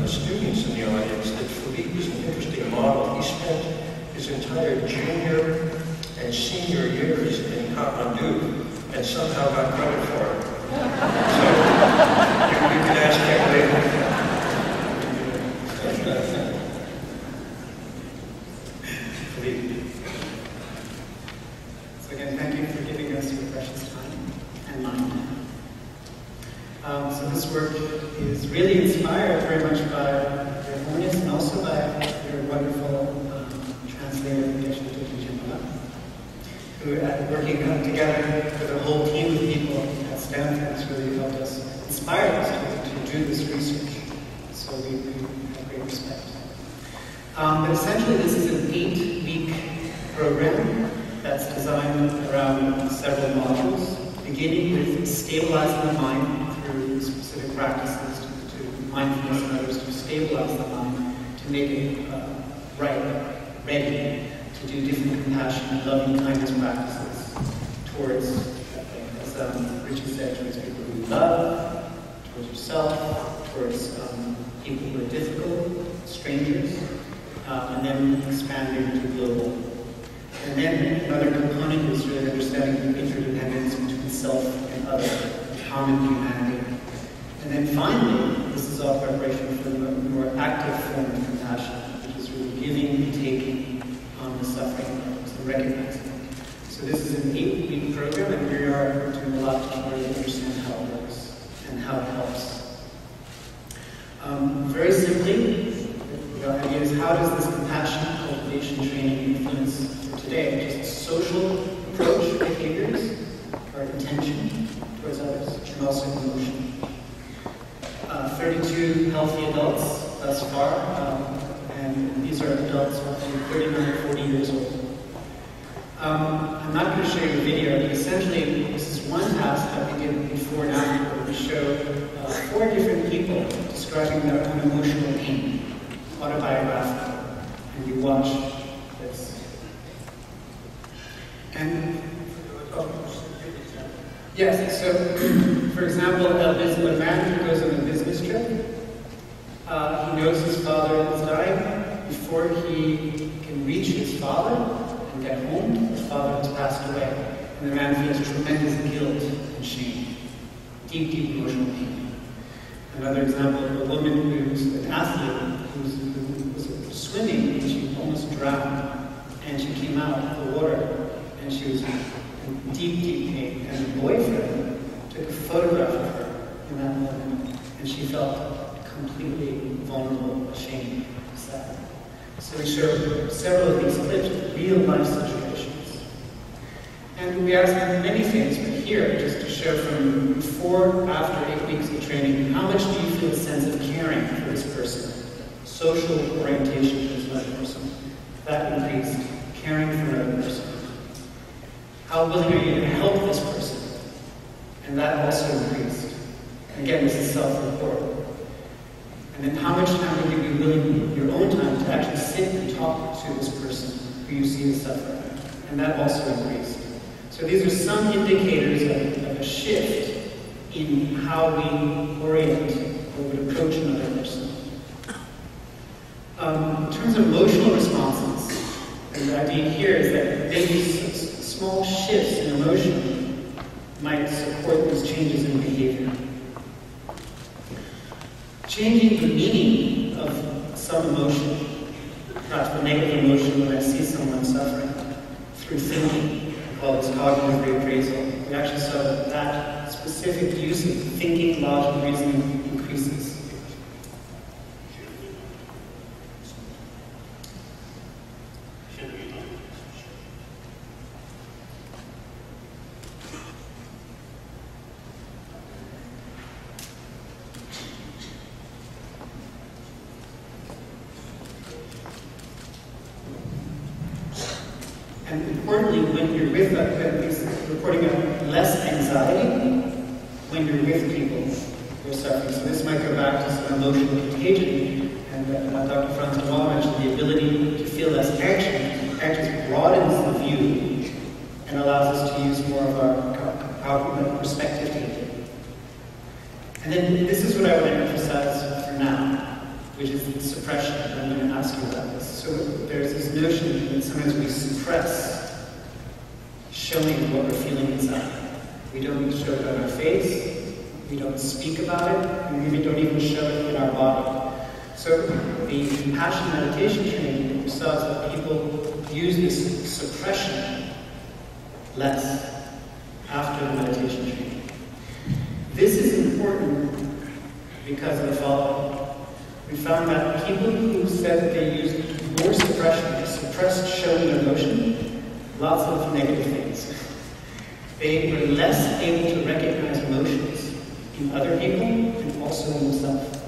the students in the audience that Philippe is an interesting model. He spent his entire junior and senior years in Kathmandu and somehow got credit for it. So you can ask him later. Philippe. So again, thank you for giving us your precious time and mind. So this work is really inspired very much by your holiness and also by your wonderful translator, who working together with a whole team of people at Stanford has really helped us, inspired us to do this research. So we have great respect. But essentially this is an 8-week program that's designed around several modules, beginning with stabilizing the mind through specific practices to mindfulness and others to stabilize the mind, to make it ready to do different compassion and loving kindness practices towards, as Richie said, towards people who you love, towards yourself, towards people who are difficult, strangers, and then expanding to global. And then another component is really understanding the interdependence between self and other, common humanity. And then finally, this is all preparation for the more active form of compassion, which is really giving and taking on the suffering of others and recognizing it. So this is an 8-week program, and we are doing a lot to try to understand how it works and how it helps. Very simply, the idea is how does this compassion cultivation training influence today? Just social approach behaviors, our intention towards others, and also emotion. 32 healthy adults thus far, and these are adults roughly 39 or 40 years old. I'm not going to show you a video, but essentially this is one task that we did before and after, where we show 4 different people describing their own emotional pain, autobiographical, and you watch this. And yes, so for example, a man who goes on a business trip, he knows his father is dying. Before he can reach his father and get home, his father has passed away. And the man feels tremendous guilt and shame, deep, deep emotional pain. Another example, a woman who's an athlete who was swimming and she almost drowned. And she came out of the water and she was in deep, deep pain. And her boyfriend took a photograph of her in that moment. And she felt completely vulnerable, ashamed, sad. So we show several of these clips of real life situations. And we ask them many things, but here, just to show from before, after 8 weeks of training, how much do you feel a sense of caring for this person? Social orientation for this other person. That increased. Caring for another person. How willing are you to help this person? And that also increased. And again, this is self-report. And then how much time would you be willing, your own time, to actually sit and talk to this person who you see as suffering? And that also increased. So these are some indicators of a shift in how we orient or would approach another person. In terms of emotional responses, and the idea here is that maybe small shifts in emotion might support these changes in behavior. Changing the meaning of some emotion, perhaps the negative emotion when I see someone suffering, through thinking, we call this cognitive reappraisal. We actually saw that that specific use of thinking, logic, reasoning increases. And importantly, when you're with it's reporting of less anxiety when you're with people who are suffering. So this might go back to some emotional contagion, and Dr. Francois mentioned the ability to feel less anxious. Anxious broadens the view and allows us to use more of our perspective taking. And then this is what I want to emphasize for now. which is suppression. I'm going to ask you about this. So there's this notion that sometimes we suppress showing what we're feeling inside. We don't show it on our face, we don't speak about it, and we don't even show it in our body. So the compassion meditation training saw that people use this suppression less after the meditation training. This is important because of the following. We found that people who said that they used more suppression, suppressed showing emotion, lots of negative things. They were less able to recognize emotions in other people and also in themselves.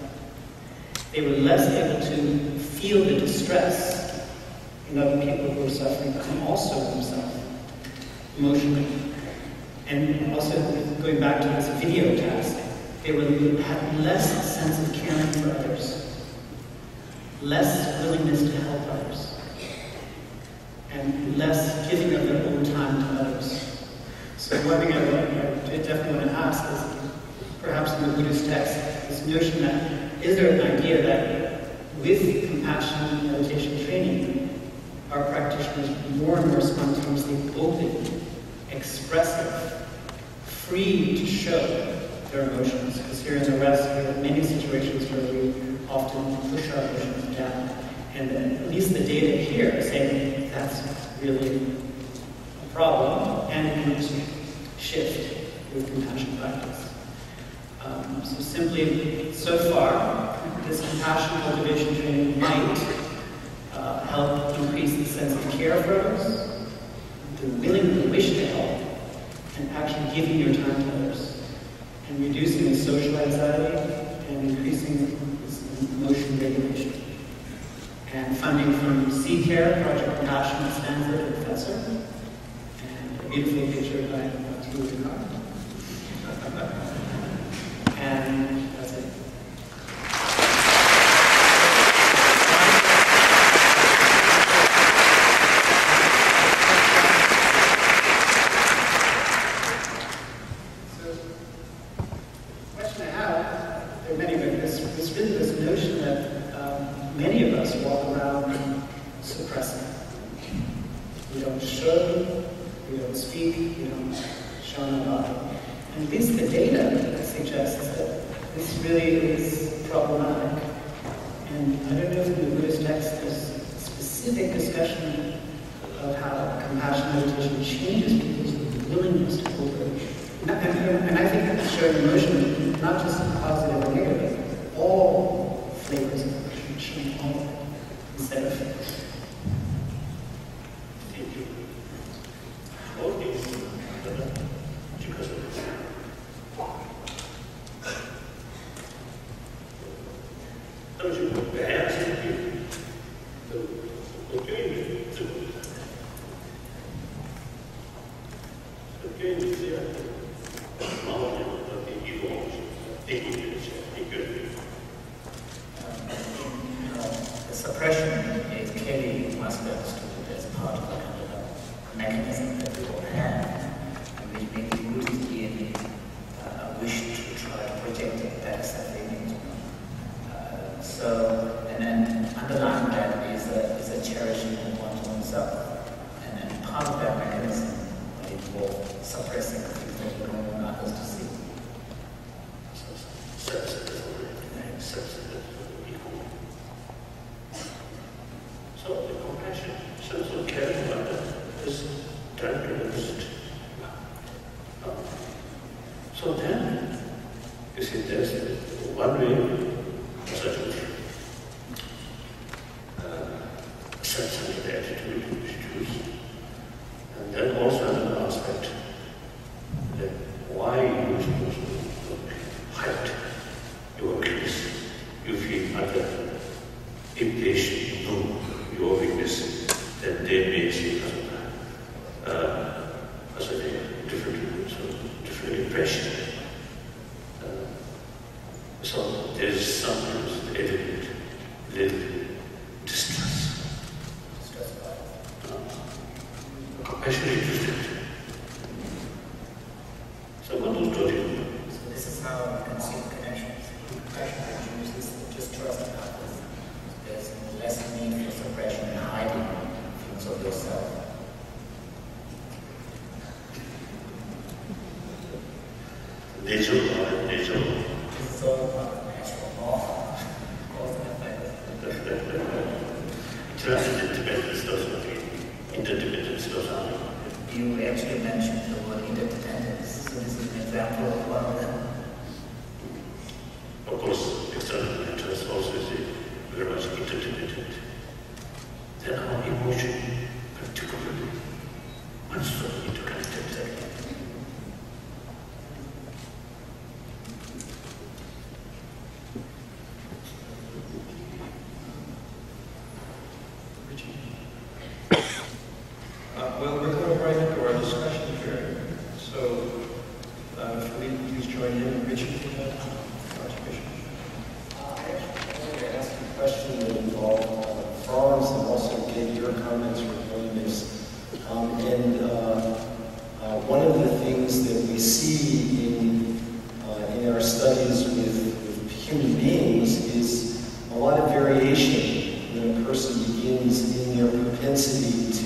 They were less able to feel the distress in other people who were suffering and also themselves emotionally. And also, going back to this video task, they had less sense of caring for others, less willingness to help others, and less giving of their own time to others. So one thing I definitely want to ask is, perhaps in the Buddhist text, this notion that, is there an idea that with compassion meditation training, our practitioners are more and more spontaneously open, expressive, free to show their emotions? Because here in the West, we have many situations where we often push our emotions down. And at least the data here is saying that's really a problem, and it can shift with compassion practice. So simply, so far, this compassion cultivation training might help increase the sense of care for others, the wish to help, and actually giving your time to others, and reducing the social anxiety and increasing this emotion regulation. And funding from Sea Care, Project Compassion at Stanford, a professor, and a beautiful picture by T.U. And that's it. So, the question I have, there are many, but there's really this notion that many of us walk around suppressing. We don't show, we don't speak, we don't show our body. And at least the data suggests that this really is problematic. And I don't know if in the Buddhist text there's a specific discussion of how compassion meditation changes people's willingness to cooperate. And I think that showing emotion, not just positive or negative, all flavors of emotion change all of it, instead of Thank you. All these because of this. The suppression is clearly must be understood as part of a kind of a mechanism that we all have, and which may be rooted in a wish to try to project that self-image. And then underlying that is a cherishing of oneself, and then part of that mechanism may involve suppressing things that you don't want others to see. So the compassion, sense of caring for others is trying to resist. So then, you see, there's one way such a sense-centered attitude you choose. And then also another aspect, that why you supposed to hide your weakness. You feel under impatient, no, your weakness, then they may see as a different impression. So there is sometimes evident little distress. Compassion interested. So what do you do? So this is how we conceive connections. Compassion uses distrust and others. natural law and natural law. It's all about natural law. Cause and effect. Interdependence does not mean interdependence does not mean. You actually mentioned the word interdependence. So this is an example of one of them. Of course, external matters also is very much interdependent. Then our emotion, particularly, is so interconnected. Well, we're going right into our discussion period. So, Philippe, please join in. Richard, do you have a contribution? I wanted to ask a question that involved Franz and also get your comments regarding this. One of the things that we see in our studies with human beings is a lot of variation when a person begins in their propensity to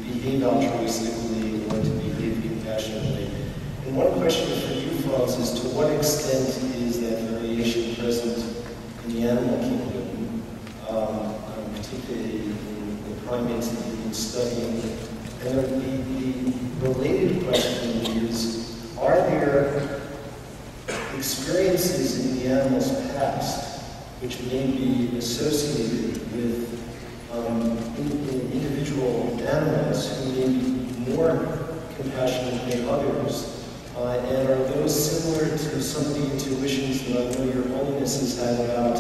behave altruistically or to behave compassionately. And one question for you, Franz, is to what extent is that variation present in the animal kingdom, particularly in the primates that you've been studying? And the related question is, are there experiences in the animal's past which may be associated with individual animals who may be more compassionate than others? And are those similar to some of the intuitions that I know Your Holiness has had about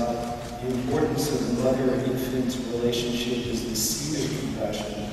the importance of the mother-infant relationship as the seed of compassion?